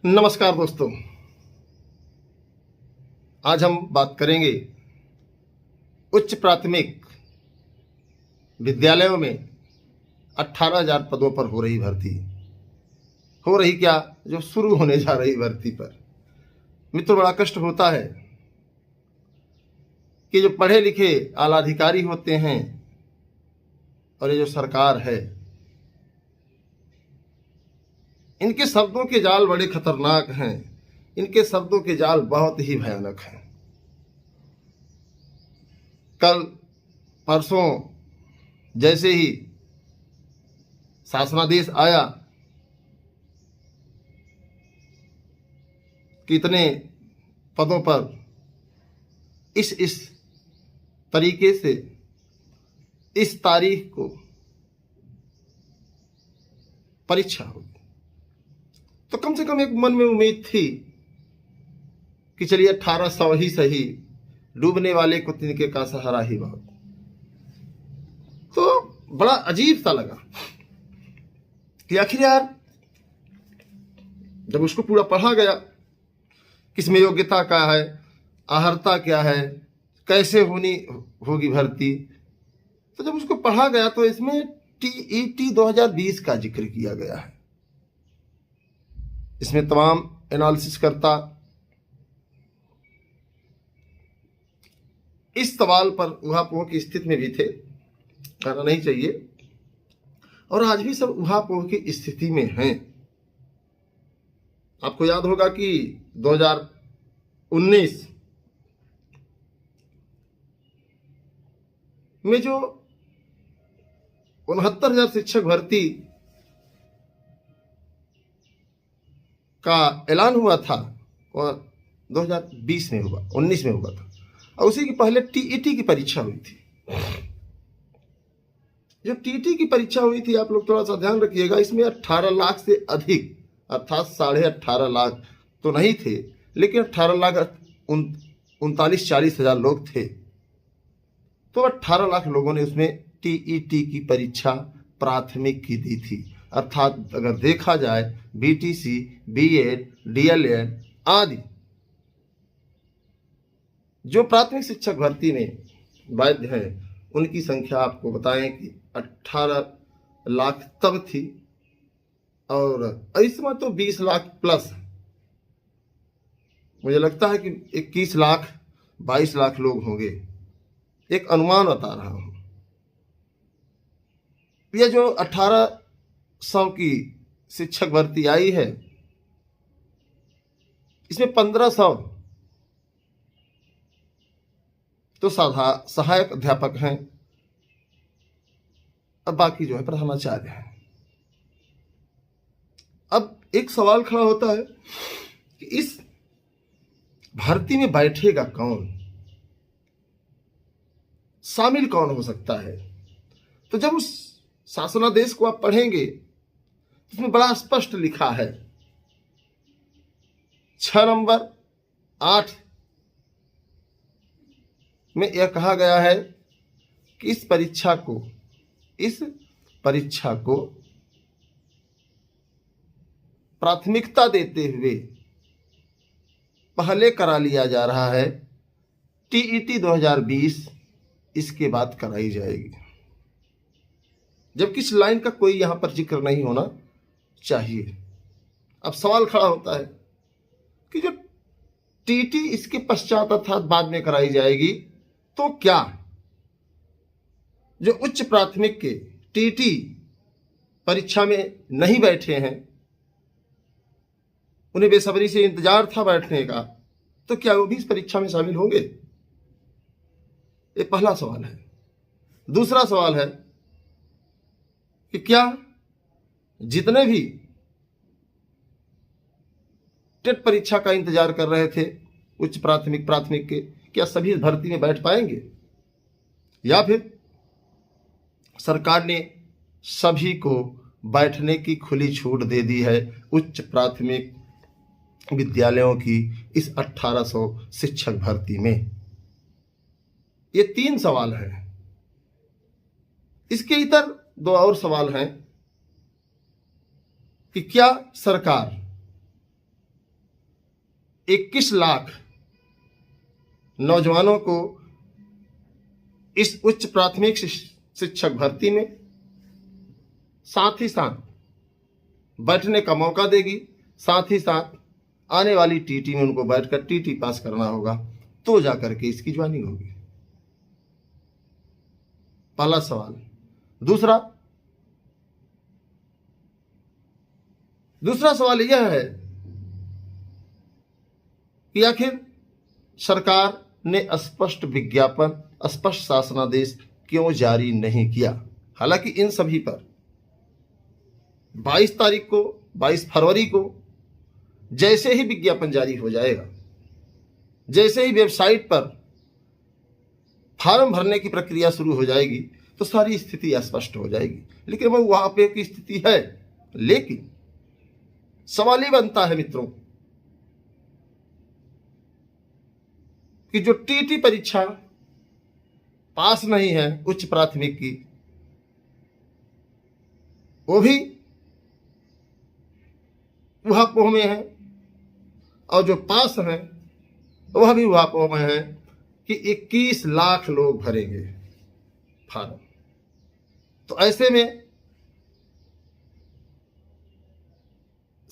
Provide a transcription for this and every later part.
नमस्कार दोस्तों, आज हम बात करेंगे उच्च प्राथमिक विद्यालयों में 18,000 पदों पर हो रही भर्ती। हो रही क्या, जो शुरू होने जा रही भर्ती पर। मित्रों, बड़ा कष्ट होता है कि जो पढ़े लिखे आला अधिकारी होते हैं और ये जो सरकार है, इनके शब्दों के जाल बड़े खतरनाक हैं। इनके शब्दों के जाल बहुत ही भयानक हैं। कल परसों जैसे ही शासनादेश आया कि इतने पदों पर इस तरीके से इस तारीख को परीक्षा होगी, तो कम से कम एक मन में उम्मीद थी कि चलिए 1800 ही सही, डूबने वाले को तिनके का सहारा ही बहुत। तो बड़ा अजीब सा लगा कि आखिर यार, जब उसको पूरा पढ़ा गया, किसमें योग्यता क्या है, अर्हता क्या है, कैसे होगी भर्ती, तो जब उसको पढ़ा गया तो इसमें टीईटी 2020 का जिक्र किया गया है। इसमें तमाम एनालिसिस करता इस सवाल पर उहापोह की स्थिति में भी थे, कहना नहीं चाहिए, और आज भी सब उहापोह की स्थिति में हैं। आपको याद होगा कि 2019 में जो 69,000 शिक्षक भर्ती का ऐलान हुआ था और 2020 में हुआ, 19 में हुआ था, और उसी के पहले टीईटी की परीक्षा हुई थी। जो टीईटी की परीक्षा हुई थी, आप लोग थोड़ा सा ध्यान रखिएगा, इसमें 18 लाख से अधिक, अर्थात 18.5 लाख तो नहीं थे, लेकिन 18,39,40 हजार लोग थे। तो 18 लाख लोगों ने उसमें टीईटी की परीक्षा प्राथमिक की दी थी। अर्थात अगर देखा जाए बीटीसी, बीएड, डीएलएड आदि जो प्राथमिक शिक्षक भर्ती में वैध हैं, उनकी संख्या आपको बताएं कि 18 लाख तब थी, और इस समय तो 20 लाख प्लस। मुझे लगता है कि 21 लाख 22 लाख लोग होंगे, एक अनुमान बता रहा हूं। यह जो 1800 की शिक्षक भर्ती आई है, इसमें 1500 तो सहायक अध्यापक हैं, अब बाकी जो है प्रधानाचार्य हैं। अब एक सवाल खड़ा होता है कि इस भर्ती में बैठेगा कौन, शामिल कौन हो सकता है। तो जब उस शासनादेश को आप पढ़ेंगे, इसमें बड़ा स्पष्ट लिखा है, 6 नंबर 8 में यह कहा गया है कि इस परीक्षा को प्राथमिकता देते हुए पहले करा लिया जा रहा है, टीईटी 2020 इसके बाद कराई जाएगी। जबकि इस लाइन का कोई यहां पर जिक्र नहीं होना चाहिए। अब सवाल खड़ा होता है कि जो टीटी इसके पश्चात अर्थात बाद में कराई जाएगी, तो क्या जो उच्च प्राथमिक के टीटी परीक्षा में नहीं बैठे हैं, उन्हें बेसब्री से इंतजार था बैठने का, तो क्या वो भी इस परीक्षा में शामिल होंगे? ये पहला सवाल है। दूसरा सवाल है कि क्या जितने भी टेट परीक्षा का इंतजार कर रहे थे उच्च प्राथमिक के, क्या सभी इस भर्ती में बैठ पाएंगे, या फिर सरकार ने सभी को बैठने की खुली छूट दे दी है उच्च प्राथमिक विद्यालयों की इस 1800 शिक्षक भर्ती में? ये 3 सवाल हैं। इसके इतर 2 और सवाल हैं कि क्या सरकार 21 लाख नौजवानों को इस उच्च प्राथमिक शिक्षक भर्ती में साथ ही साथ बैठने का मौका देगी, साथ ही साथ आने वाली टीटी में उनको बैठकर टीटी पास करना होगा, तो जाकर के इसकी ज्वाइनिंग होगी। पहला सवाल। दूसरा सवाल यह है कि आखिर सरकार ने स्पष्ट विज्ञापन, स्पष्ट शासनादेश क्यों जारी नहीं किया। हालांकि इन सभी पर 22 फरवरी को जैसे ही विज्ञापन जारी हो जाएगा, जैसे ही वेबसाइट पर फॉर्म भरने की प्रक्रिया शुरू हो जाएगी, तो सारी स्थिति स्पष्ट हो जाएगी। लेकिन वो वहां पे की स्थिति है। लेकिन सवाल ये बनता है मित्रों कि जो टीटी परीक्षा पास नहीं है उच्च प्राथमिक की, वो भी ऊहापोह में है, और जो पास है वह भी ऊहापोह में है कि 21 लाख लोग भरेंगे फॉर्म। तो ऐसे में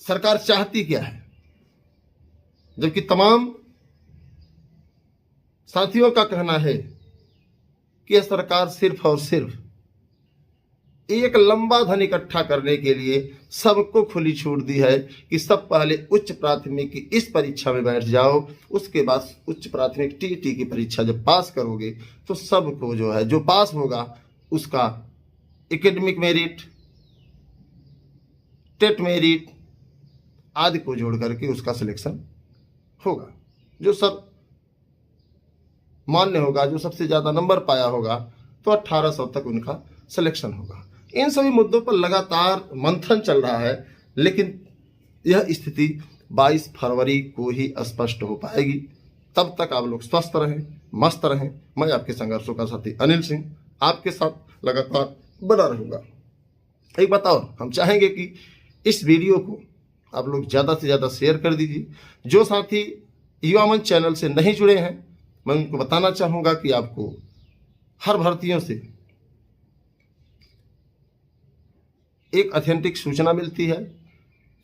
सरकार चाहती क्या है, जबकि तमाम साथियों का कहना है कि यह सरकार सिर्फ और सिर्फ एक लंबा धन इकट्ठा करने के लिए सबको खुली छूट दी है कि सब पहले उच्च प्राथमिक की इस परीक्षा में बैठ जाओ, उसके बाद उच्च प्राथमिक टीटी की परीक्षा जब पास करोगे तो सबको जो है, जो पास होगा उसका एकेडमिक मेरिट, टेट मेरिट आदि को जोड़ करके उसका सिलेक्शन होगा। जो सब मान्य होगा, जो सबसे ज्यादा नंबर पाया होगा, तो 1800 तक उनका सिलेक्शन होगा। इन सभी मुद्दों पर लगातार मंथन चल रहा है, लेकिन यह स्थिति 22 फरवरी को ही स्पष्ट हो पाएगी। तब तक आप लोग स्वस्थ रहें, मस्त रहें। मैं आपके संघर्षों का साथी अनिल सिंह आपके साथ लगातार बना रहूंगा। एक बात और, हम चाहेंगे कि इस वीडियो को आप लोग ज़्यादा से ज़्यादा शेयर कर दीजिए। जो साथी युवा मंच चैनल से नहीं जुड़े हैं, मैं उनको बताना चाहूँगा कि आपको हर भर्तियों से एक ऑथेंटिक सूचना मिलती है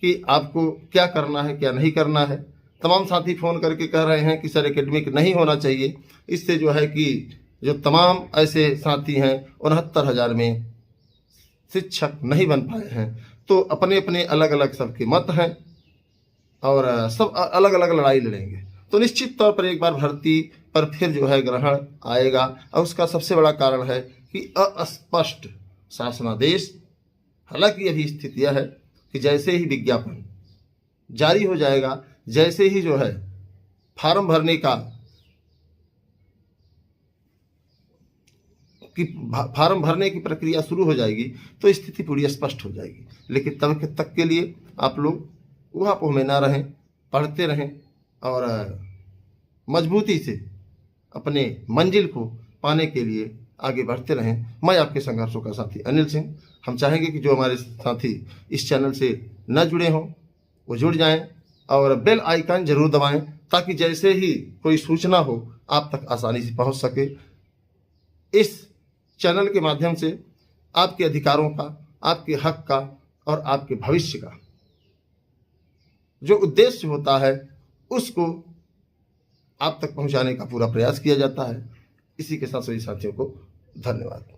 कि आपको क्या करना है, क्या नहीं करना है। तमाम साथी फ़ोन करके कह रहे हैं कि सर एकेडमिक नहीं होना चाहिए। इससे जो है कि जो तमाम ऐसे साथी हैं 69,000 में शिक्षक नहीं बन पाए हैं, तो अपने अपने अलग अलग सबके मत हैं और सब अलग अलग लड़ाई लड़ेंगे। तो निश्चित तौर पर एक बार भर्ती पर फिर जो है ग्रहण आएगा, और उसका सबसे बड़ा कारण है कि अस्पष्ट शासनादेश। हालांकि यही स्थिति यह है कि जैसे ही विज्ञापन जारी हो जाएगा, जैसे ही जो है फॉर्म भरने का फार्म भरने की प्रक्रिया शुरू हो जाएगी, तो स्थिति पूरी स्पष्ट हो जाएगी। लेकिन तब तक के लिए आप लोग ऊहापोह में ना रहें, पढ़ते रहें और मजबूती से अपने मंजिल को पाने के लिए आगे बढ़ते रहें। मैं आपके संघर्षों का साथी अनिल सिंह। हम चाहेंगे कि जो हमारे साथी इस चैनल से न जुड़े हों वो जुड़ जाएं और बेल आइकन जरूर दबाएं, ताकि जैसे ही कोई सूचना हो आप तक आसानी से पहुंच सके। इस चैनल के माध्यम से आपके अधिकारों का, आपके हक का और आपके भविष्य का जो उद्देश्य होता है उसको आप तक पहुंचाने का पूरा प्रयास किया जाता है। इसी के साथ सभी साथियों को धन्यवाद।